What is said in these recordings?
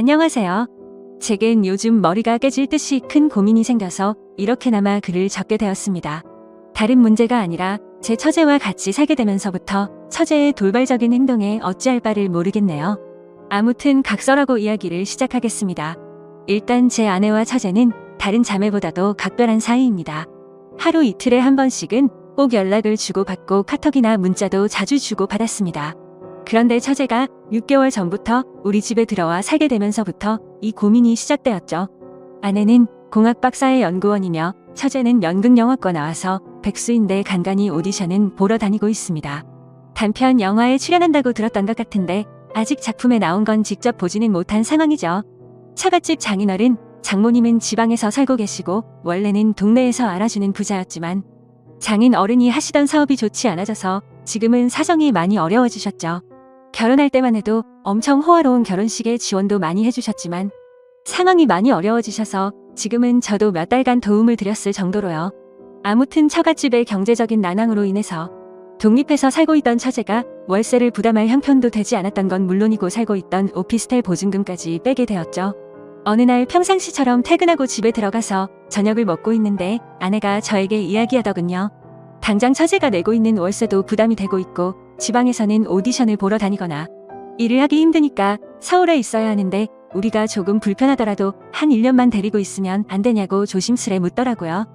안녕하세요. 제겐 요즘 머리가 깨질 듯이 큰 고민이 생겨서 이렇게나마 글을 적게 되었습니다. 다른 문제가 아니라 제 처제와 같이 살게 되면서부터 처제의 돌발적인 행동에 어찌할 바를 모르겠네요. 아무튼 각설하고 이야기를 시작하겠습니다. 일단 제 아내와 처제는 다른 자매보다도 각별한 사이입니다. 하루 이틀에 한 번씩은 꼭 연락을 주고받고 카톡이나 문자도 자주 주고받았습니다. 그런데 처제가 6개월 전부터 우리 집에 들어와 살게 되면서부터 이 고민이 시작되었죠. 아내는 공학 박사의 연구원이며 처제는 연극영화과 나와서 백수인데 간간히 오디션은 보러 다니고 있습니다. 단편 영화에 출연한다고 들었던 것 같은데 아직 작품에 나온 건 직접 보지는 못한 상황이죠. 처갓집 장인어른, 장모님은 지방에서 살고 계시고 원래는 동네에서 알아주는 부자였지만 장인 어른이 하시던 사업이 좋지 않아져서 지금은 사정이 많이 어려워지셨죠. 결혼할 때만 해도 엄청 호화로운 결혼식에 지원도 많이 해주셨지만 상황이 많이 어려워지셔서 지금은 저도 몇 달간 도움을 드렸을 정도로요. 아무튼 처갓집의 경제적인 난항으로 인해서 독립해서 살고 있던 처제가 월세를 부담할 형편도 되지 않았던 건 물론이고 살고 있던 오피스텔 보증금까지 빼게 되었죠. 어느 날 평상시처럼 퇴근하고 집에 들어가서 저녁을 먹고 있는데 아내가 저에게 이야기하더군요. 당장 처제가 내고 있는 월세도 부담이 되고 있고 지방에서는 오디션을 보러 다니거나 일을 하기 힘드니까 서울에 있어야 하는데 우리가 조금 불편하더라도 한 1년만 데리고 있으면 안 되냐고 조심스레 묻더라고요.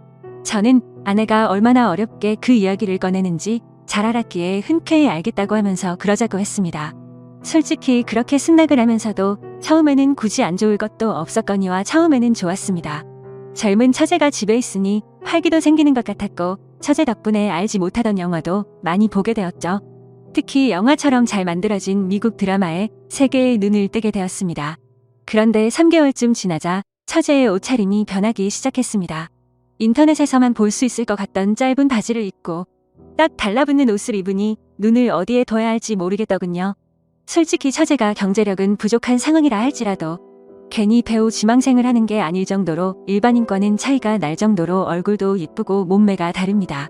저는 아내가 얼마나 어렵게 그 이야기를 꺼내는지 잘 알았기에 흔쾌히 알겠다고 하면서 그러자고 했습니다. 솔직히 그렇게 승낙을 하면서도 처음에는 굳이 안 좋을 것도 없었거니와 처음에는 좋았습니다. 젊은 처제가 집에 있으니 활기도 생기는 것 같았고 처제 덕분에 알지 못하던 영화도 많이 보게 되었죠. 특히 영화처럼 잘 만들어진 미국 드라마에 세계의 눈을 뜨게 되었습니다. 그런데 3개월쯤 지나자 처제의 옷차림이 변하기 시작했습니다. 인터넷에서만 볼 수 있을 것 같던 짧은 바지를 입고 딱 달라붙는 옷을 입으니 눈을 어디에 둬야 할지 모르겠더군요. 솔직히 처제가 경제력은 부족한 상황이라 할지라도 괜히 배우 지망생을 하는 게 아닐 정도로 일반인과는 차이가 날 정도로 얼굴도 예쁘고 몸매가 다릅니다.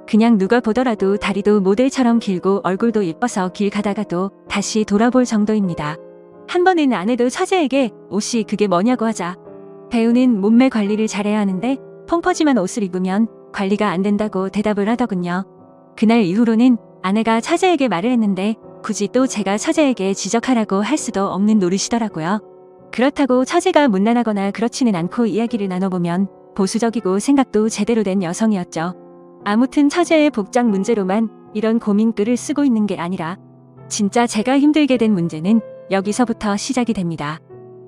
그냥 누가 보더라도 다리도 모델처럼 길고 얼굴도 예뻐서 길 가다가도 다시 돌아볼 정도입니다. 한 번은 아내도 처제에게 옷이 그게 뭐냐고 하자 배우는 몸매 관리를 잘해야 하는데 펑퍼짐한 옷을 입으면 관리가 안 된다고 대답을 하더군요. 그날 이후로는 아내가 처제에게 말을 했는데 굳이 또 제가 처제에게 지적하라고 할 수도 없는 노릇이더라고요. 그렇다고 처제가 문란하거나 그렇지는 않고 이야기를 나눠보면 보수적이고 생각도 제대로 된 여성이었죠. 아무튼 처제의 복장 문제로만 이런 고민글을 쓰고 있는 게 아니라 진짜 제가 힘들게 된 문제는 여기서부터 시작이 됩니다.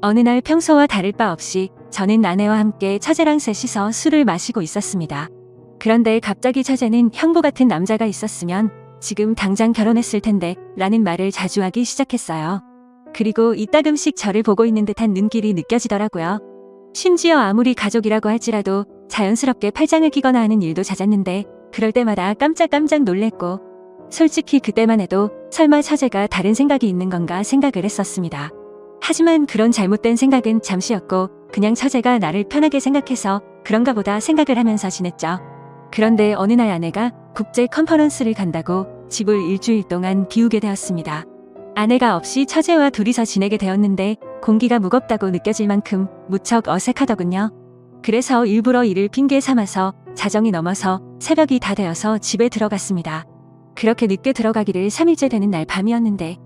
어느 날 평소와 다를 바 없이 저는 아내와 함께 처제랑 셋이서 술을 마시고 있었습니다. 그런데 갑자기 처제는 형부 같은 남자가 있었으면 지금 당장 결혼했을 텐데 라는 말을 자주 하기 시작했어요. 그리고 이따금씩 저를 보고 있는 듯한 눈길이 느껴지더라고요. 심지어 아무리 가족이라고 할지라도 자연스럽게 팔짱을 끼거나 하는 일도 잦았는데 그럴 때마다 깜짝깜짝 놀랬고 솔직히 그때만 해도 설마 처제가 다른 생각이 있는 건가 생각을 했었습니다. 하지만 그런 잘못된 생각은 잠시였고 그냥 처제가 나를 편하게 생각해서 그런가 보다 생각을 하면서 지냈죠. 그런데 어느 날 아내가 국제 컨퍼런스를 간다고 집을 일주일 동안 비우게 되었습니다. 아내가 없이 처제와 둘이서 지내게 되었는데 공기가 무겁다고 느껴질 만큼 무척 어색하더군요. 그래서 일부러 이를 핑계 삼아서 자정이 넘어서 새벽이 다 되어서 집에 들어갔습니다. 그렇게 늦게 들어가기를 3일째 되는 날 밤이었는데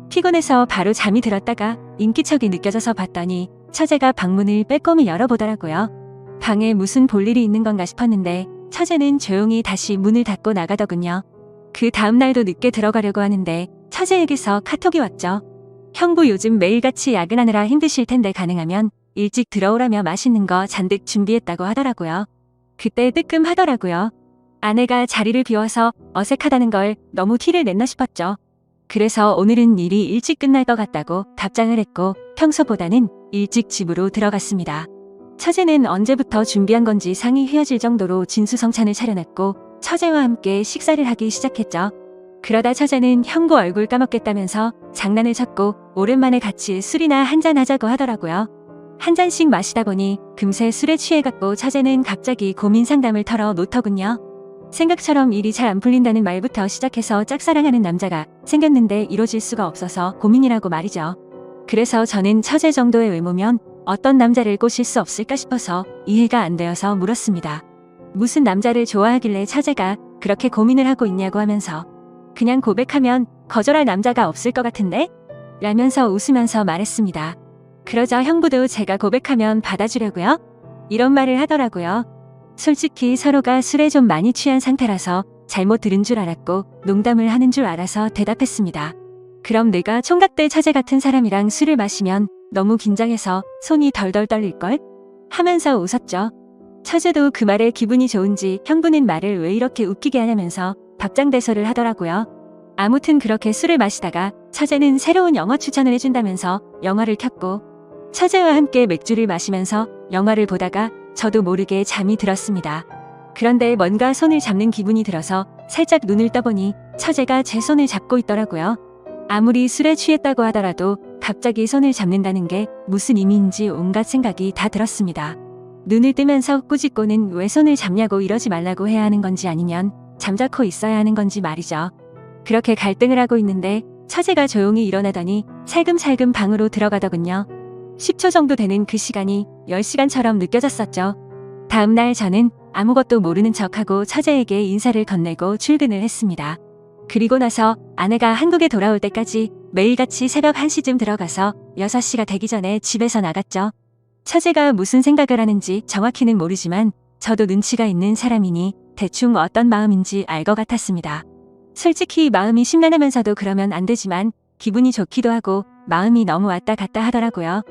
피곤해서 바로 잠이 들었다가 인기척이 느껴져서 봤더니 처제가 방문을 빼꼼히 열어보더라고요. 방에 무슨 볼일이 있는 건가 싶었는데 처제는 조용히 다시 문을 닫고 나가더군요. 그 다음날도 늦게 들어가려고 하는데 처제에게서 카톡이 왔죠. 형부 요즘 매일같이 야근하느라 힘드실 텐데 가능하면 일찍 들어오라며 맛있는 거 잔뜩 준비했다고 하더라고요. 그때 뜨끔하더라고요. 아내가 자리를 비워서 어색하다는 걸 너무 티를 냈나 싶었죠. 그래서 오늘은 일이 일찍 끝날 것 같다고 답장을 했고 평소보다는 일찍 집으로 들어갔습니다. 처제는 언제부터 준비한 건지 상이 휘어질 정도로 진수성찬을 차려놨고 처제와 함께 식사를 하기 시작했죠. 그러다 처제는 형부 얼굴 까먹겠다면서 장난을 쳤고 오랜만에 같이 술이나 한잔 하자고 하더라고요. 한 잔씩 마시다 보니 금세 술에 취해갖고 처제는 갑자기 고민 상담을 털어 놓더군요. 생각처럼 일이 잘 안 풀린다는 말부터 시작해서 짝사랑하는 남자가 생겼는데 이뤄질 수가 없어서 고민이라고 말이죠. 그래서 저는 처제 정도의 외모면 어떤 남자를 꼬실 수 없을까 싶어서 이해가 안 되어서 물었습니다. 무슨 남자를 좋아하길래 처제가 그렇게 고민을 하고 있냐고 하면서 그냥 고백하면 거절할 남자가 없을 것 같은데? 라면서 웃으면서 말했습니다. 그러자 형부도 제가 고백하면 받아주려고요? 이런 말을 하더라고요. 솔직히 서로가 술에 좀 많이 취한 상태라서 잘못 들은 줄 알았고 농담을 하는 줄 알아서 대답했습니다. 그럼 내가 총각대 처제 같은 사람이랑 술을 마시면 너무 긴장해서 손이 덜덜 떨릴걸? 하면서 웃었죠. 처제도 그 말에 기분이 좋은지 형부는 말을 왜 이렇게 웃기게 하냐면서 박장대소를 하더라고요. 아무튼 그렇게 술을 마시다가 처제는 새로운 영화 추천을 해준다면서 영화를 켰고 처제와 함께 맥주를 마시면서 영화를 보다가 저도 모르게 잠이 들었습니다. 그런데 뭔가 손을 잡는 기분이 들어서 살짝 눈을 떠보니 처제가 제 손을 잡고 있더라고요. 아무리 술에 취했다고 하더라도 갑자기 손을 잡는다는 게 무슨 의미인지 온갖 생각이 다 들었습니다. 눈을 뜨면서 꾸짖고는 왜 손을 잡냐고 이러지 말라고 해야 하는 건지 아니면 잠자코 있어야 하는 건지 말이죠. 그렇게 갈등을 하고 있는데 처제가 조용히 일어나더니 살금살금 방으로 들어가더군요. 10초 정도 되는 그 시간이 10시간처럼 느껴졌었죠. 다음날 저는 아무것도 모르는 척하고 처제에게 인사를 건네고 출근을 했습니다. 그리고 나서 아내가 한국에 돌아올 때까지 매일같이 새벽 1시쯤 들어가서 6시가 되기 전에 집에서 나갔죠. 처제가 무슨 생각을 하는지 정확히는 모르지만 저도 눈치가 있는 사람이니 대충 어떤 마음인지 알 것 같았습니다. 솔직히 마음이 심란하면서도 그러면 안 되지만 기분이 좋기도 하고 마음이 너무 왔다 갔다 하더라고요.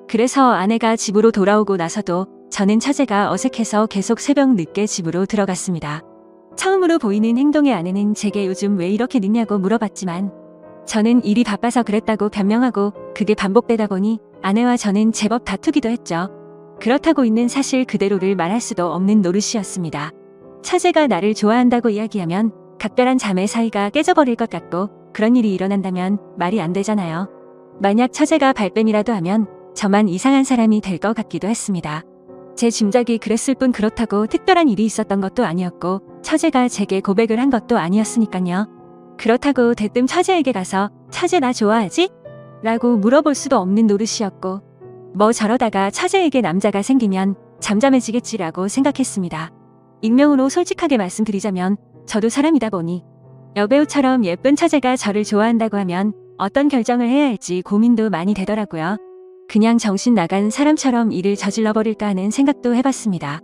그래서 아내가 집으로 돌아오고 나서도 저는 처제가 어색해서 계속 새벽 늦게 집으로 들어갔습니다. 처음으로 보이는 행동의 아내는 제게 요즘 왜 이렇게 늦냐고 물어봤지만 저는 일이 바빠서 그랬다고 변명하고 그게 반복되다 보니 아내와 저는 제법 다투기도 했죠. 그렇다고 있는 사실 그대로를 말할 수도 없는 노릇이었습니다. 처제가 나를 좋아한다고 이야기하면 각별한 자매 사이가 깨져버릴 것 같고 그런 일이 일어난다면 말이 안 되잖아요. 만약 처제가 발뺌이라도 하면 저만 이상한 사람이 될 것 같기도 했습니다. 제 짐작이 그랬을 뿐 그렇다고 특별한 일이 있었던 것도 아니었고 처제가 제게 고백을 한 것도 아니었으니까요. 그렇다고 대뜸 처제에게 가서 처제 나 좋아하지? 라고 물어볼 수도 없는 노릇이었고 뭐 저러다가 처제에게 남자가 생기면 잠잠해지겠지라고 생각했습니다. 익명으로 솔직하게 말씀드리자면 저도 사람이다 보니 여배우처럼 예쁜 처제가 저를 좋아한다고 하면 어떤 결정을 해야 할지 고민도 많이 되더라고요. 그냥 정신 나간 사람처럼 일을 저질러버릴까 하는 생각도 해봤습니다.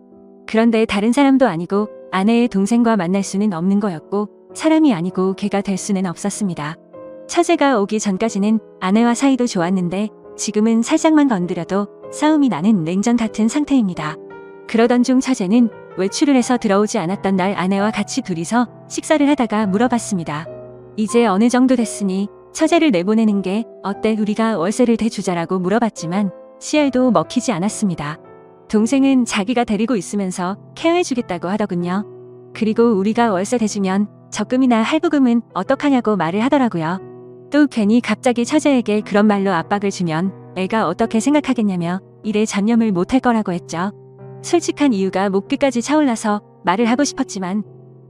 그런데 다른 사람도 아니고 아내의 동생과 만날 수는 없는 거였고 사람이 아니고 개가 될 수는 없었습니다. 처제가 오기 전까지는 아내와 사이도 좋았는데 지금은 살짝만 건드려도 싸움이 나는 냉전 같은 상태입니다. 그러던 중 처제는 외출을 해서 들어오지 않았던 날 아내와 같이 둘이서 식사를 하다가 물어봤습니다. 이제 어느 정도 됐으니 처제를 내보내는 게 어때 우리가 월세를 대주자라고 물어봤지만 씨알도 먹히지 않았습니다. 동생은 자기가 데리고 있으면서 케어해주겠다고 하더군요. 그리고 우리가 월세 대주면 적금이나 할부금은 어떡하냐고 말을 하더라고요. 또 괜히 갑자기 처제에게 그런 말로 압박을 주면 애가 어떻게 생각하겠냐며 일에 전념을 못할 거라고 했죠. 솔직한 이유가 목 끝까지 차올라서 말을 하고 싶었지만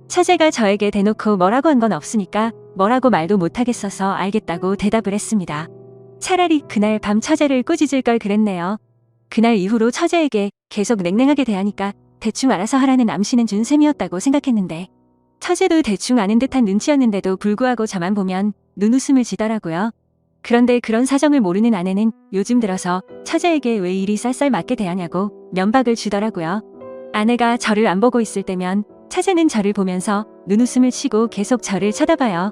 처제가 저에게 대놓고 뭐라고 한 건 없으니까 뭐라고 말도 못하겠어서 알겠다고 대답을 했습니다. 차라리 그날 밤 처제를 꾸짖을 걸 그랬네요. 그날 이후로 처제에게 계속 냉랭하게 대하니까 대충 알아서 하라는 암시는 준 셈이었다고 생각했는데 처제도 대충 아는 듯한 눈치였는데도 불구하고 저만 보면 눈웃음을 지더라고요. 그런데 그런 사정을 모르는 아내는 요즘 들어서 처제에게 왜 이리 쌀쌀맞게 대하냐고 면박을 주더라고요. 아내가 저를 안 보고 있을 때면 처제는 저를 보면서 눈웃음을 치고 계속 저를 쳐다봐요.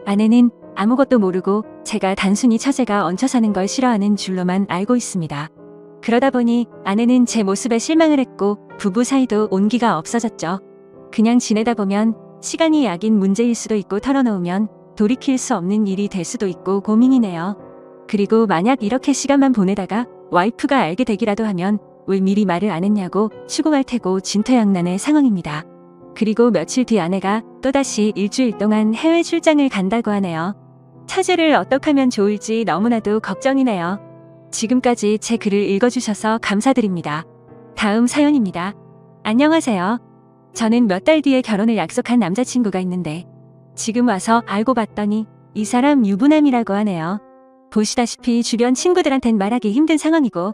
아내는 아무것도 모르고 제가 단순히 처제가 얹혀 사는 걸 싫어하는 줄로만 알고 있습니다. 그러다 보니 아내는 제 모습에 실망을 했고 부부 사이도 온기가 없어졌죠. 그냥 지내다 보면 시간이 약인 문제일 수도 있고 털어놓으면 돌이킬 수 없는 일이 될 수도 있고 고민이네요. 그리고 만약 이렇게 시간만 보내다가 와이프가 알게 되기라도 하면 왜 미리 말을 안 했냐고 추궁할 테고 진퇴양난의 상황입니다. 그리고 며칠 뒤 아내가 또다시 일주일 동안 해외 출장을 간다고 하네요. 처제를 어떻게 하면 좋을지 너무나도 걱정이네요. 지금까지 제 글을 읽어주셔서 감사드립니다. 다음 사연입니다. 안녕하세요. 저는 몇 달 뒤에 결혼을 약속한 남자친구가 있는데 지금 와서 알고 봤더니 이 사람 유부남이라고 하네요. 보시다시피 주변 친구들한텐 말하기 힘든 상황이고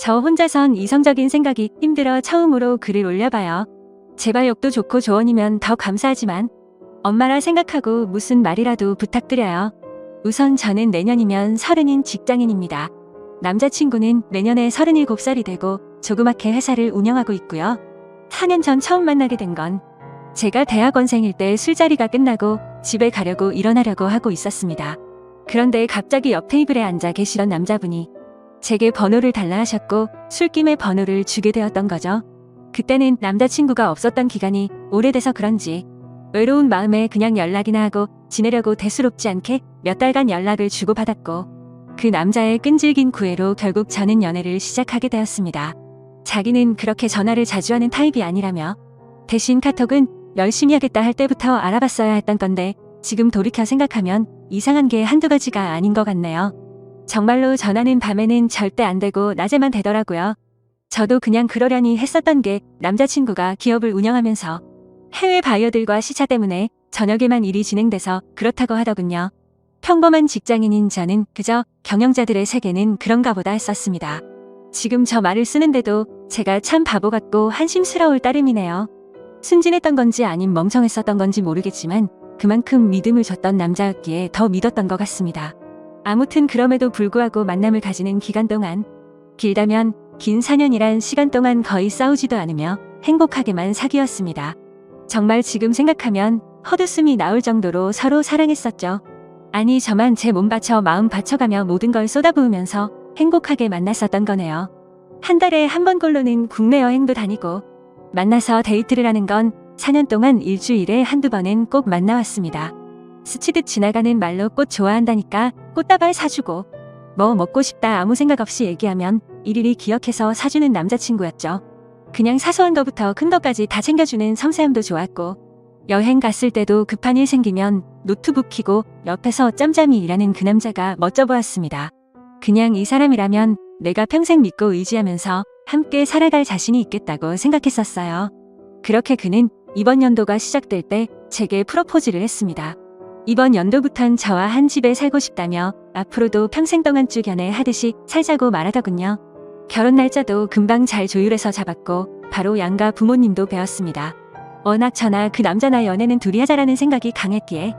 저 혼자선 이성적인 생각이 힘들어 처음으로 글을 올려봐요. 제발 욕도 좋고 조언이면 더 감사하지만 엄마라 생각하고 무슨 말이라도 부탁드려요. 우선 저는 내년이면 30인 직장인입니다. 남자친구는 내년에 37살이 되고 조그맣게 회사를 운영하고 있고요. 4년 전 처음 만나게 된 건 제가 대학원생일 때 술자리가 끝나고 집에 가려고 일어나려고 하고 있었습니다. 그런데 갑자기 옆 테이블에 앉아 계시던 남자분이 제게 번호를 달라 하셨고 술김에 번호를 주게 되었던 거죠. 그때는 남자친구가 없었던 기간이 오래돼서 그런지 외로운 마음에 그냥 연락이나 하고 지내려고 대수롭지 않게 몇 달간 연락을 주고받았고 그 남자의 끈질긴 구애로 결국 저는 연애를 시작하게 되었습니다. 자기는 그렇게 전화를 자주 하는 타입이 아니라며 대신 카톡은 열심히 하겠다 할 때부터 알아봤어야 했던 건데 지금 돌이켜 생각하면 이상한 게 한두 가지가 아닌 것 같네요. 정말로 전화는 밤에는 절대 안 되고 낮에만 되더라고요. 저도 그냥 그러려니 했었던 게 남자친구가 기업을 운영하면서 해외 바이어들과 시차 때문에 저녁에만 일이 진행돼서 그렇다고 하더군요. 평범한 직장인인 저는 그저 경영자들의 세계는 그런가 보다 했었습니다. 지금 저 말을 쓰는데도 제가 참 바보 같고 한심스러울 따름이네요. 순진했던 건지 아님 멍청했었던 건지 모르겠지만 그만큼 믿음을 줬던 남자였기에 더 믿었던 것 같습니다. 아무튼 그럼에도 불구하고 만남을 가지는 기간 동안 길다면 긴 4년이란 시간 동안 거의 싸우지도 않으며 행복하게만 사귀었습니다. 정말 지금 생각하면 헛웃음이 나올 정도로 서로 사랑했었죠. 아니 저만 제 몸 바쳐 마음 바쳐가며 모든 걸 쏟아부으면서 행복하게 만났었던 거네요. 한 달에 한 번꼴로는 국내 여행도 다니고 만나서 데이트를 하는 건 4년 동안 일주일에 한두 번은 꼭 만나왔습니다. 스치듯 지나가는 말로 꽃 좋아한다니까 꽃다발 사주고 뭐 먹고 싶다 아무 생각 없이 얘기하면 일일이 기억해서 사주는 남자친구였죠. 그냥 사소한 거부터 큰 것까지 다 챙겨주는 섬세함도 좋았고 여행 갔을 때도 급한 일 생기면 노트북 켜고 옆에서 짬짬이 일하는 그 남자가 멋져 보였습니다. 그냥 이 사람이라면 내가 평생 믿고 의지하면서 함께 살아갈 자신이 있겠다고 생각했었어요. 그렇게 그는 이번 연도가 시작될 때 제게 프로포즈를 했습니다. 이번 연도부턴 저와 한 집에 살고 싶다며 앞으로도 평생 동안 쭉 연애하듯이 살자고 말하더군요. 결혼 날짜도 금방 잘 조율해서 잡았고 바로 양가 부모님도 뵈었습니다. 워낙 저나 그 남자나 연애는 둘이 하자라는 생각이 강했기에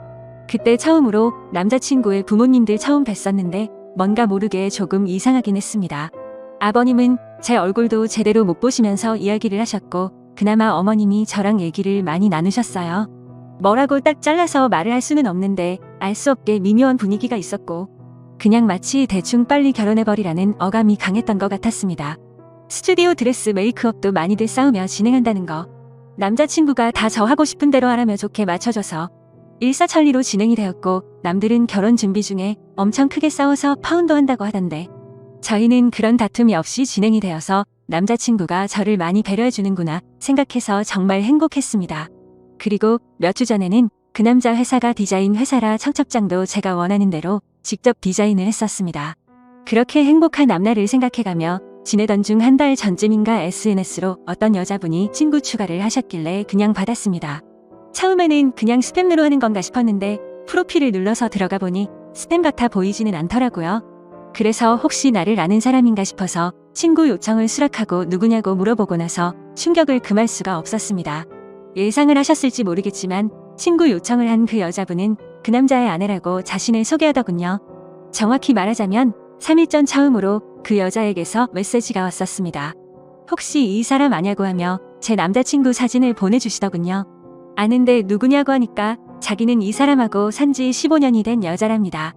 그때 처음으로 남자친구의 부모님들 처음 뵀었는데 뭔가 모르게 조금 이상하긴 했습니다. 아버님은 제 얼굴도 제대로 못 보시면서 이야기를 하셨고 그나마 어머님이 저랑 얘기를 많이 나누셨어요. 뭐라고 딱 잘라서 말을 할 수는 없는데 알 수 없게 미묘한 분위기가 있었고 그냥 마치 대충 빨리 결혼해버리라는 어감이 강했던 것 같았습니다. 스튜디오 드레스 메이크업도 많이들 싸우며 진행한다는 거. 남자친구가 다 저 하고 싶은 대로 하라며 좋게 맞춰줘서 일사천리로 진행이 되었고 남들은 결혼 준비 중에 엄청 크게 싸워서 파혼도 한다고 하던데 저희는 그런 다툼이 없이 진행이 되어서 남자친구가 저를 많이 배려해주는구나 생각해서 정말 행복했습니다. 그리고 몇 주 전에는 그 남자 회사가 디자인 회사라 청첩장도 제가 원하는 대로 직접 디자인을 했었습니다. 그렇게 행복한 앞날을 생각해가며 지내던 중 한 달 전쯤인가 SNS로 어떤 여자분이 친구 추가를 하셨길래 그냥 받았습니다. 처음에는 그냥 스팸으로 하는 건가 싶었는데 프로필을 눌러서 들어가 보니 스팸 같아 보이지는 않더라고요. 그래서 혹시 나를 아는 사람인가 싶어서 친구 요청을 수락하고 누구냐고 물어보고 나서 충격을 금할 수가 없었습니다. 예상을 하셨을지 모르겠지만 친구 요청을 한 그 여자분은 그 남자의 아내라고 자신을 소개하더군요. 정확히 말하자면 3일 전 처음으로 그 여자에게서 메시지가 왔었습니다. 혹시 이 사람 아냐고 하며 제 남자친구 사진을 보내주시더군요. 아는데 누구냐고 하니까 자기는 이 사람하고 산지 15년이 된 여자랍니다.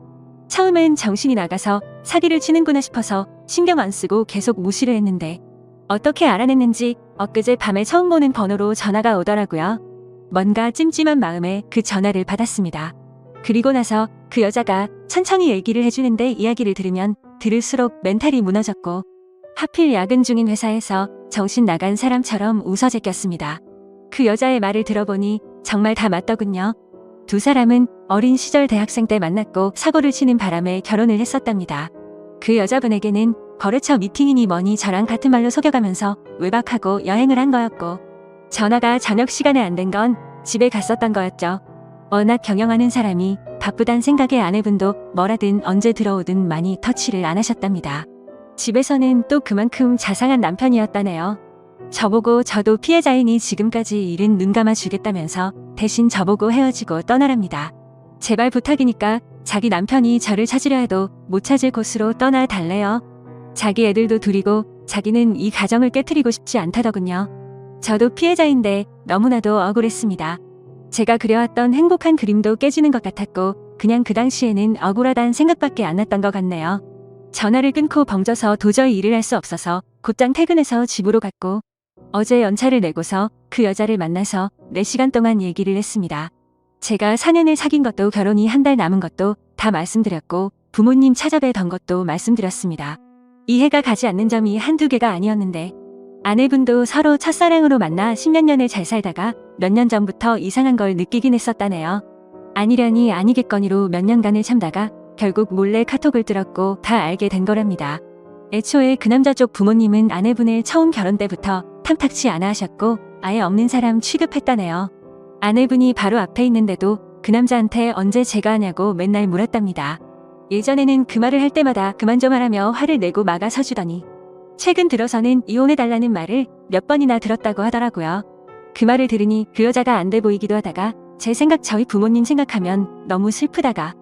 처음엔 정신이 나가서 사기를 치는구나 싶어서 신경 안 쓰고 계속 무시를 했는데 어떻게 알아냈는지 엊그제 밤에 처음 보는 번호로 전화가 오더라고요. 뭔가 찜찜한 마음에 그 전화를 받았습니다. 그리고 나서 그 여자가 천천히 얘기를 해주는데 이야기를 들으면 들을수록 멘탈이 무너졌고 하필 야근 중인 회사에서 정신 나간 사람처럼 웃어제꼈습니다. 그 여자의 말을 들어보니 정말 다 맞더군요. 두 사람은 어린 시절 대학생 때 만났고 사고를 치는 바람에 결혼을 했었답니다. 그 여자분에게는 거래처 미팅이니 뭐니 저랑 같은 말로 속여가면서 외박하고 여행을 한 거였고 전화가 저녁 시간에 안 된 건 집에 갔었던 거였죠. 워낙 경영하는 사람이 바쁘단 생각에 아내분도 뭐라든 언제 들어오든 많이 터치를 안 하셨답니다. 집에서는 또 그만큼 자상한 남편이었다네요. 저보고 저도 피해자이니 지금까지 일은 눈 감아 주겠다면서 대신 저보고 헤어지고 떠나랍니다. 제발 부탁이니까 자기 남편이 저를 찾으려 해도 못 찾을 곳으로 떠나 달래요. 자기 애들도 둘이고 자기는 이 가정을 깨트리고 싶지 않다더군요. 저도 피해자인데 너무나도 억울했습니다. 제가 그려왔던 행복한 그림도 깨지는 것 같았고 그냥 그 당시에는 억울하다는 생각밖에 안 났던 것 같네요. 전화를 끊고 벙쪄서 도저히 일을 할 수 없어서 곧장 퇴근해서 집으로 갔고 어제 연차를 내고서 그 여자를 만나서 4시간 동안 얘기를 했습니다. 제가 4년을 사귄 것도 결혼이 한 달 남은 것도 다 말씀드렸고 부모님 찾아뵈던 것도 말씀드렸습니다. 이해가 가지 않는 점이 한두 개가 아니었는데 아내분도 서로 첫사랑으로 만나 10몇 년을 잘 살다가 몇 년 전부터 이상한 걸 느끼긴 했었다네요. 아니려니 아니겠거니로 몇 년간을 참다가 결국 몰래 카톡을 들었고 다 알게 된 거랍니다. 애초에 그 남자 쪽 부모님은 아내분을 처음 결혼 때부터 탐탁치 않아 하셨고 아예 없는 사람 취급했다네요. 아내분이 바로 앞에 있는데도 그 남자한테 언제 제가 하냐고 맨날 물었답니다. 예전에는 그 말을 할 때마다 그만 좀 하라며 화를 내고 막아서주더니 최근 들어서는 이혼해달라는 말을 몇 번이나 들었다고 하더라고요. 그 말을 들으니 그 여자가 안 돼 보이기도 하다가 제 생각 저희 부모님 생각하면 너무 슬프다가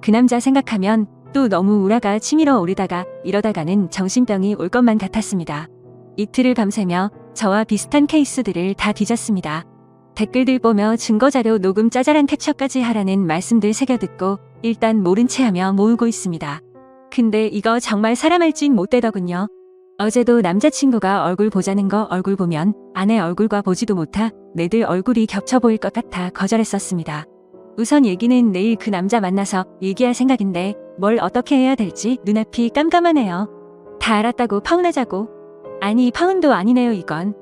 그 남자 생각하면 또 너무 우라가 치밀어 오르다가 이러다가는 정신병이 올 것만 같았습니다. 이틀을 밤새며 저와 비슷한 케이스들을 다 뒤졌습니다. 댓글들 보며 증거자료 녹음 짜잘한 캡처까지 하라는 말씀들 새겨듣고 일단 모른 체 하며 모으고 있습니다. 근데 이거 정말 사람 할 짓 못 되더군요. 어제도 남자친구가 얼굴 보자는 거 얼굴 보면 아내 얼굴과 보지도 못하 내들 얼굴이 겹쳐 보일 것 같아 거절했었습니다. 우선 얘기는 내일 그 남자 만나서 얘기할 생각인데 뭘 어떻게 해야 될지 눈앞이 깜깜하네요. 다 알았다고 파혼하자고? 아니 파혼도 아니네요 이건.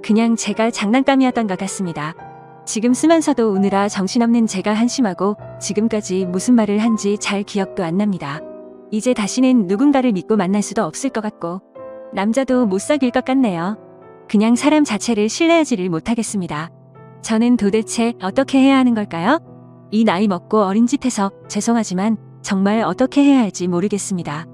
그냥 제가 장난감이었던 것 같습니다. 지금 쓰면서도 우느라 정신없는 제가 한심하고 지금까지 무슨 말을 한지 잘 기억도 안 납니다. 이제 다시는 누군가를 믿고 만날 수도 없을 것 같고 남자도 못 사귈 것 같네요. 그냥 사람 자체를 신뢰하지를 못하겠습니다. 저는 도대체 어떻게 해야 하는 걸까요? 이 나이 먹고 어린 짓 해서 죄송하지만 정말 어떻게 해야 할지 모르겠습니다.